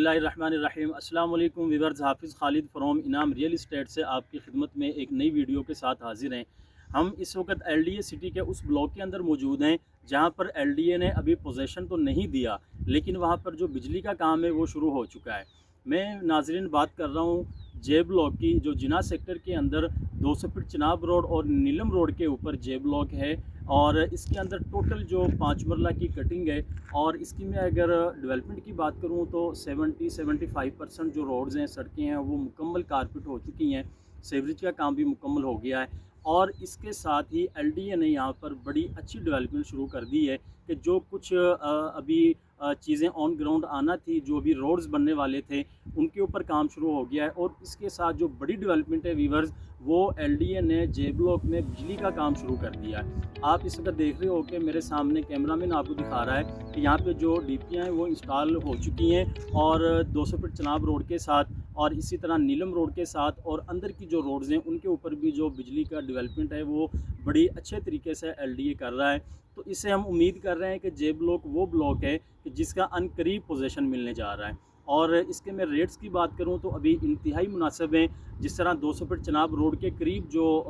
बिस्मिल्लाहिर्रहमानिर्रहीम। अस्सलाम वालेकुम व्यूअर्स, हाफिज़ खालिद फ्रॉम इनाम रियल इस्टेट से आपकी खिदमत में एक नई वीडियो के साथ हाजिर हैं। हम इस वक्त एलडीए सिटी के उस ब्लॉक के अंदर मौजूद हैं जहां पर एलडीए ने अभी पोजेसन तो नहीं दिया, लेकिन वहां पर जो बिजली का काम है वो शुरू हो चुका है। मैं नाजरीन बात कर रहा हूँ जे ब्लॉक की, जो जिना सेक्टर के अंदर 200 फीट चिनाब रोड और नीलम रोड के ऊपर जे ब्लॉक है। और इसके अंदर टोटल जो 5 मरला की कटिंग है, और इसकी मैं अगर डेवलपमेंट की बात करूँ तो 70-75% जो रोड्स हैं, सड़कें हैं, वो मुकम्मल कारपेट हो चुकी हैं। सीवरेज का काम भी मुकम्मल हो गया है। और इसके साथ ही एलडीए ने यहाँ पर बड़ी अच्छी डेवलपमेंट शुरू कर दी है कि जो कुछ अभी चीज़ें ऑन ग्राउंड आना थी, जो भी रोड्स बनने वाले थे, उनके ऊपर काम शुरू हो गया है। और इसके साथ जो बड़ी डेवलपमेंट है वीवर्स, वो एलडीए ने जे ब्लॉक में बिजली का काम शुरू कर दिया है। आप इस वक्त देख रहे हो कि मेरे सामने कैमरामैन आपको दिखा रहा है कि यहाँ पे जो डीपीयाँ हैं वो इंस्टॉल हो चुकी हैं, और 200 फीट चनाब रोड के साथ और इसी तरह नीलम रोड के साथ और अंदर की जो रोड्स हैं उनके ऊपर भी जो बिजली का डेवलपमेंट है वो बड़ी अच्छे तरीके से एलडीए कर रहा है। तो इससे हम उम्मीद कर रहे हैं कि जे ब्लॉक वो ब्लॉक है कि जिसका अनकरीब पोजीशन मिलने जा रहा है। और इसके मैं रेट्स की बात करूं तो अभी इंतहाई मुनासिब हैं। जिस तरह 200 फीट चनाब रोड के करीब जो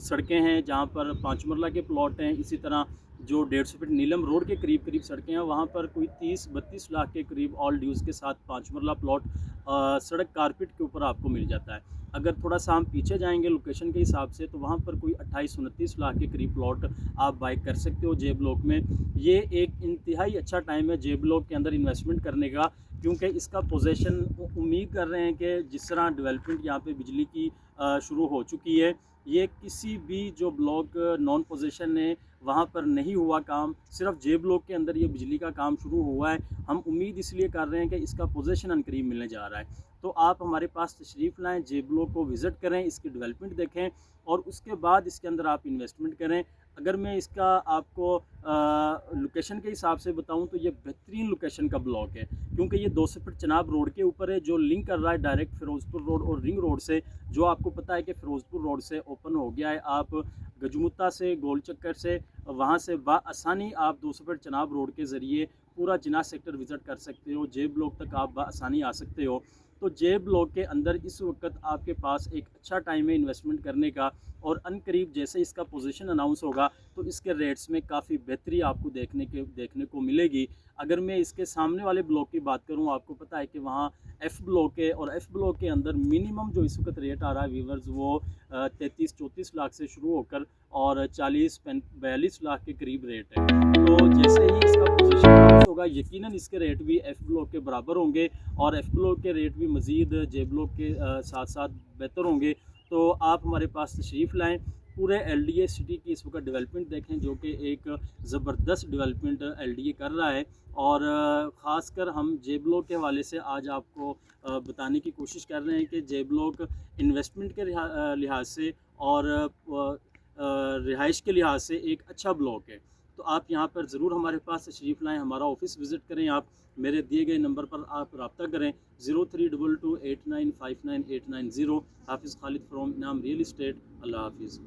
सड़कें हैं, जहां पर 5 मरला के प्लॉट हैं, इसी तरह जो 150 फीट नीलम रोड के करीब सड़कें हैं, वहाँ पर कोई 30-32 लाख के करीब ऑल ड्यूज़ के साथ 5 मरला प्लॉट सड़क कारपेट के ऊपर आपको मिल जाता है। अगर थोड़ा सा हम पीछे जाएंगे लोकेशन के हिसाब से, तो वहाँ पर कोई 28-29 लाख के करीब प्लॉट आप बाई कर सकते हो जे ब्लॉक में। ये एक इंतहाई अच्छा टाइम है जे ब्लॉक के अंदर इन्वेस्टमेंट करने का, क्योंकि इसका पोजीशन उम्मीद कर रहे हैं कि जिस तरह डेवलपमेंट यहाँ पे बिजली की शुरू हो चुकी है, ये किसी भी जो ब्लॉक नॉन पोजीशन है वहाँ पर नहीं हुआ काम, सिर्फ जे ब्लॉक के अंदर ये बिजली का काम शुरू हुआ है। हम उम्मीद इसलिए कर रहे हैं कि इसका पोजीशन अनकरीब मिलने जा रहा है। तो आप हमारे पास तशरीफ़ लाएँ, जे ब्लॉक को विज़िट करें, इसकी डेवलपमेंट देखें और उसके बाद इसके अंदर आप इन्वेस्टमेंट करें। अगर मैं इसका आपको लोकेशन के हिसाब से बताऊं तो ये बेहतरीन लोकेशन का ब्लॉक है, क्योंकि ये 200 फीट चनाब रोड के ऊपर है, जो लिंक कर रहा है डायरेक्ट फिरोज़पुर रोड और रिंग रोड से। जो आपको पता है कि फिरोज़पुर रोड से ओपन हो गया है, आप गजमुत्ता से, गोल चक्कर से, वहाँ से बआसानी आप 200 फीट चनाब रोड के ज़रिए पूरा जिना सेक्टर विज़िट कर सकते हो। जे ब्लॉक तक आप बआसानी आ सकते हो। तो जे ब्लॉक के अंदर इस वक्त आपके पास एक अच्छा टाइम है इन्वेस्टमेंट करने का, और अनकरीब जैसे इसका पोजीशन अनाउंस होगा तो इसके रेट्स में काफ़ी बेहतरी आपको देखने को मिलेगी। अगर मैं इसके सामने वाले ब्लॉक की बात करूं, आपको पता है कि वहां एफ़ ब्लॉक है, और एफ़ ब्लॉक के अंदर मिनिमम जो इस वक्त रेट आ रहा है वीवर्स, वो 33-34 लाख से शुरू होकर और 40-42 लाख के करीब रेट है। तो जैसे ही इसका पोजीशन होगा, यकीनन इसके रेट भी एफ़ ब्लॉक के बराबर होंगे, और एफ़ ब्लॉक के रेट भी मज़ीद जे ब्लॉक के साथ साथ बेहतर होंगे। तो आप हमारे पास तशरीफ़ लाएँ, पूरे एलडीए सिटी की इस वक्त डेवलपमेंट देखें, जो कि एक ज़बरदस्त डेवलपमेंट एलडीए कर रहा है। और ख़ासकर हम जे ब्लॉक के हवाले से आज आपको बताने की कोशिश कर रहे हैं कि जे ब्लॉक इन्वेस्टमेंट के लिहाज से और रिहाइश के लिहाज से एक अच्छा ब्लॉक है। तो आप यहाँ पर ज़रूर हमारे पास तशरीफ़ लाएँ, हमारा ऑफिस विज़िट करें। आप मेरे दिए गए नंबर पर आप रब्ता करें 032289598990। हाफिज़ खालिद फ्रॉम इनाम रियल इस्टेट। अल्लाह हाफिज़।